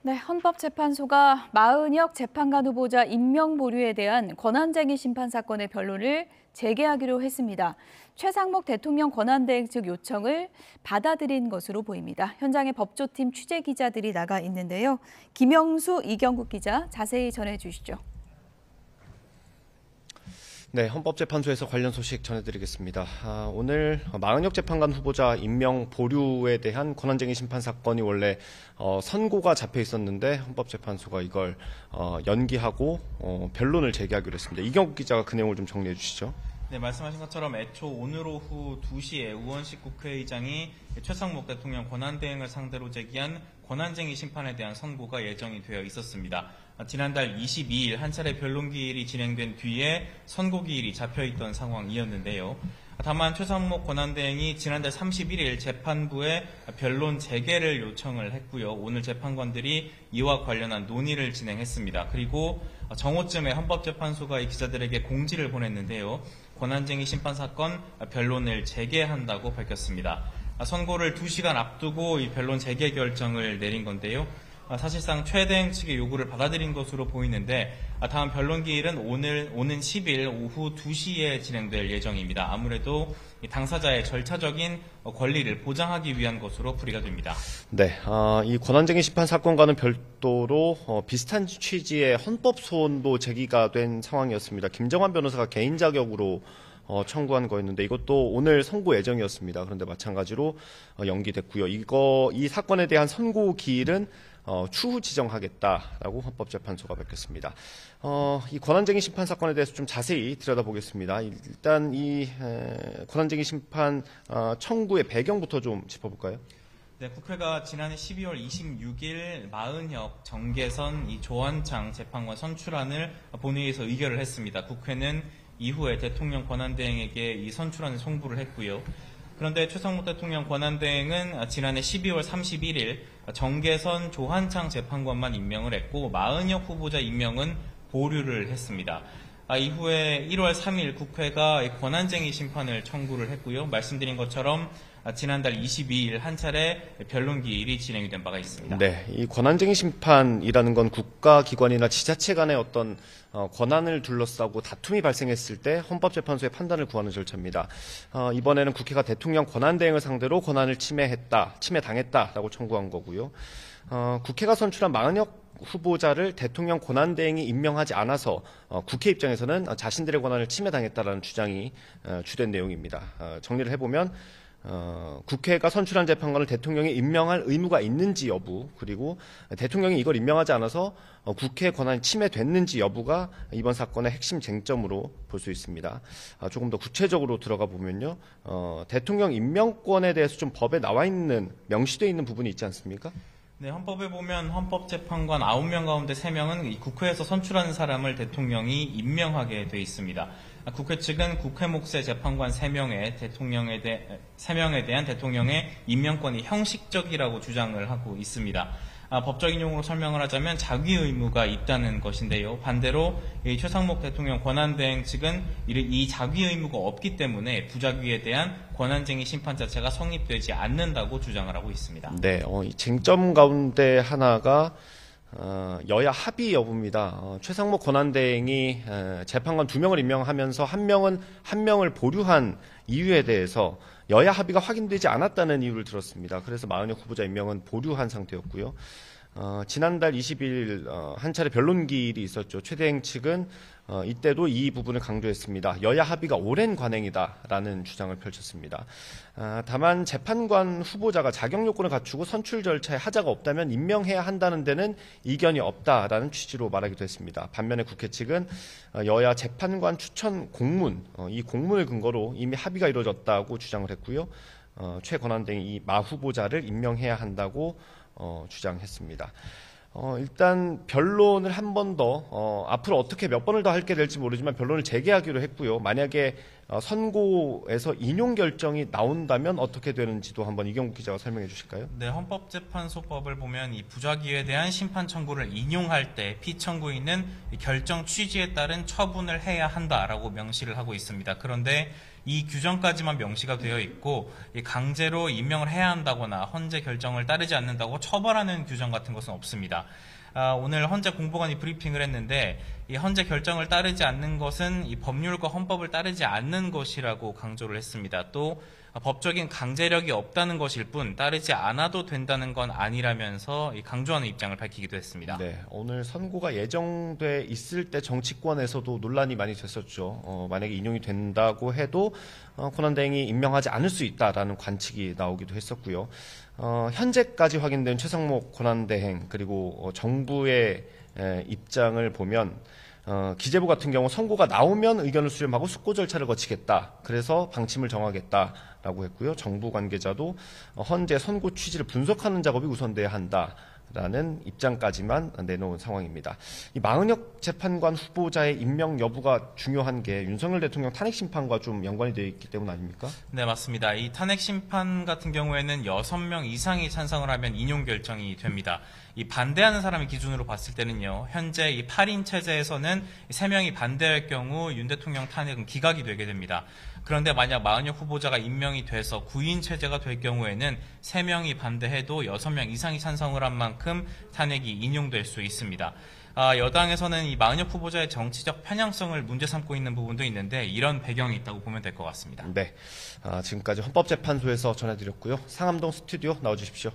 네, 헌법재판소가 마은혁 재판관 후보자 임명 보류에 대한 권한쟁의 심판 사건의 변론을 재개하기로 했습니다. 최상목 대통령 권한대행 측 요청을 받아들인 것으로 보입니다. 현장에 법조팀 취재 기자들이 나가 있는데요. 김영수, 이경국 기자 자세히 전해주시죠. 네, 헌법재판소에서 관련 소식 전해드리겠습니다. 오늘 마은혁 재판관 후보자 임명 보류에 대한 권한쟁의 심판 사건이 원래 선고가 잡혀 있었는데 헌법재판소가 이걸 연기하고 변론을 재개하기로 했습니다. 이경국 기자가 그 내용을 좀 정리해 주시죠. 네, 말씀하신 것처럼 애초 오늘 오후 2시에 우원식 국회의장이 최상목 대통령 권한대행을 상대로 제기한 권한쟁의 심판에 대한 선고가 예정이 되어 있었습니다. 지난달 22일 한 차례 변론기일이 진행된 뒤에 선고기일이 잡혀있던 상황이었는데요. 다만 최상목 권한대행이 지난달 31일 재판부에 변론 재개를 요청을 했고요. 오늘 재판관들이 이와 관련한 논의를 진행했습니다. 그리고 정오쯤에 헌법재판소가 기자들에게 공지를 보냈는데요. 권한쟁의 심판 사건 변론을 재개한다고 밝혔습니다. 선고를 2시간 앞두고 이 변론 재개 결정을 내린 건데요. 사실상 최대행 측의 요구를 받아들인 것으로 보이는데 다음 변론 기일은 오는 10일 오후 2시에 진행될 예정입니다. 아무래도 당사자의 절차적인 권리를 보장하기 위한 것으로 풀이가 됩니다. 네, 이 권한쟁의 심판 사건과는 별도로 비슷한 취지의 헌법소원도 제기가 된 상황이었습니다. 김정환 변호사가 개인 자격으로 청구한 거였는데 이것도 오늘 선고 예정이었습니다. 그런데 마찬가지로 연기됐고요. 이 사건에 대한 선고 기일은 추후 지정하겠다라고 헌법재판소가 밝혔습니다. 이 권한쟁의 심판 사건에 대해서 좀 자세히 들여다보겠습니다. 일단 이 권한쟁의 심판 청구의 배경부터 좀 짚어볼까요? 네, 국회가 지난해 12월 26일 마은혁, 정계선, 조한창 재판관 선출안을 본회의에서 의결을 했습니다. 국회는 이후에 대통령 권한대행에게 이 선출안을 송부를 했고요. 그런데 최상목 대통령 권한대행은 지난해 12월 31일 정계선, 조한창 재판관만 임명을 했고 마은혁 후보자 임명은 보류를 했습니다. 이후에 1월 3일 국회가 권한쟁의 심판을 청구를 했고요. 말씀드린 것처럼 지난달 22일 한 차례 변론기일이 진행이 된 바가 있습니다. 네, 이 권한쟁의 심판이라는 건 국가기관이나 지자체 간의 어떤 권한을 둘러싸고 다툼이 발생했을 때 헌법재판소의 판단을 구하는 절차입니다. 이번에는 국회가 대통령 권한대행을 상대로 권한을 침해당했다라고 청구한 거고요. 국회가 선출한 마은혁 후보자를 대통령 권한대행이 임명하지 않아서 국회 입장에서는 자신들의 권한을 침해당했다라는 주장이 주된 내용입니다. 정리를 해보면 국회가 선출한 재판관을 대통령이 임명할 의무가 있는지 여부, 그리고 대통령이 이걸 임명하지 않아서 국회 권한이 침해됐는지 여부가 이번 사건의 핵심 쟁점으로 볼 수 있습니다. 조금 더 구체적으로 들어가 보면요, 대통령 임명권에 대해서 좀 법에 나와 있는, 명시되어 있는 부분이 있지 않습니까? 네, 헌법에 보면 헌법재판관 9명 가운데 3명은 국회에서 선출하는 사람을 대통령이 임명하게 돼 있습니다. 국회 측은 국회 몫의 재판관 3명에 대한 대통령의 임명권이 형식적이라고 주장을 하고 있습니다. 법적인 용어로 설명을 하자면 자기 의무가 있다는 것인데요. 반대로 최상목 대통령 권한대행 측은 이 자기 의무가 없기 때문에 부작위에 대한 권한쟁의 심판 자체가 성립되지 않는다고 주장을 하고 있습니다. 네, 이 쟁점 가운데 하나가 여야 합의 여부입니다. 최상목 권한대행이 재판관 2명을 임명하면서 한 명을 보류한 이유에 대해서 여야 합의가 확인되지 않았다는 이유를 들었습니다. 그래서 마은혁 후보자 임명은 보류한 상태였고요. 지난달 20일 한 차례 변론기일이 있었죠. 최대행 측은 이때도 이 부분을 강조했습니다. 여야 합의가 오랜 관행이다라는 주장을 펼쳤습니다. 다만 재판관 후보자가 자격 요건을 갖추고 선출 절차에 하자가 없다면 임명해야 한다는 데는 이견이 없다라는 취지로 말하기도 했습니다. 반면에 국회 측은 여야 재판관 추천 공문, 이 공문을 근거로 이미 합의가 이루어졌다고 주장을 했고요. 최 권한대행이 이 마 후보자를 임명해야 한다고 주장했습니다. 일단 변론을 한 번 더, 앞으로 어떻게 몇 번을 더 하게 될지 모르지만 변론을 재개하기로 했고요. 만약에 선고에서 인용 결정이 나온다면 어떻게 되는지도 한번 이경국 기자가 설명해 주실까요? 네, 헌법재판소법을 보면 이 부작위에 대한 심판 청구를 인용할 때 피청구인은 이 결정 취지에 따른 처분을 해야 한다라고 명시를 하고 있습니다. 그런데 이 규정까지만 명시가 되어 있고 이 강제로 임명을 해야 한다거나 헌재 결정을 따르지 않는다고 처벌하는 규정 같은 것은 없습니다. 오늘 헌재 공보관이 브리핑을 했는데 이 헌재 결정을 따르지 않는 것은 이 법률과 헌법을 따르지 않는 것이라고 강조를 했습니다. 또 법적인 강제력이 없다는 것일 뿐 따르지 않아도 된다는 건 아니라면서 강조하는 입장을 밝히기도 했습니다. 네, 오늘 선고가 예정돼 있을 때 정치권에서도 논란이 많이 됐었죠. 만약에 인용이 된다고 해도 권한대행이 임명하지 않을 수 있다라는 관측이 나오기도 했었고요. 현재까지 확인된 최상목 권한대행 그리고 정부의 입장을 보면 기재부 같은 경우 선고가 나오면 의견을 수렴하고 숙고 절차를 거치겠다. 그래서 방침을 정하겠다라고 했고요. 정부 관계자도 헌재 선고 취지를 분석하는 작업이 우선돼야 한다라는 입장까지만 내놓은 상황입니다. 이 마은혁 재판관 후보자의 임명 여부가 중요한 게 윤석열 대통령 탄핵 심판과 좀 연관이 되어 있기 때문 아닙니까? 네, 맞습니다. 이 탄핵 심판 같은 경우에는 6명 이상이 찬성을 하면 인용 결정이 됩니다. 이 반대하는 사람의 기준으로 봤을 때는요, 현재 이 8인 체제에서는 3명이 반대할 경우 윤 대통령 탄핵은 기각이 되게 됩니다. 그런데 만약 마은혁 후보자가 임명이 돼서 9인 체제가 될 경우에는 3명이 반대해도 6명 이상이 찬성을 한 만큼 탄핵이 인용될 수 있습니다. 여당에서는 이 마은혁 후보자의 정치적 편향성을 문제 삼고 있는 부분도 있는데 이런 배경이 있다고 보면 될 것 같습니다. 네, 지금까지 헌법재판소에서 전해드렸고요. 상암동 스튜디오 나와주십시오.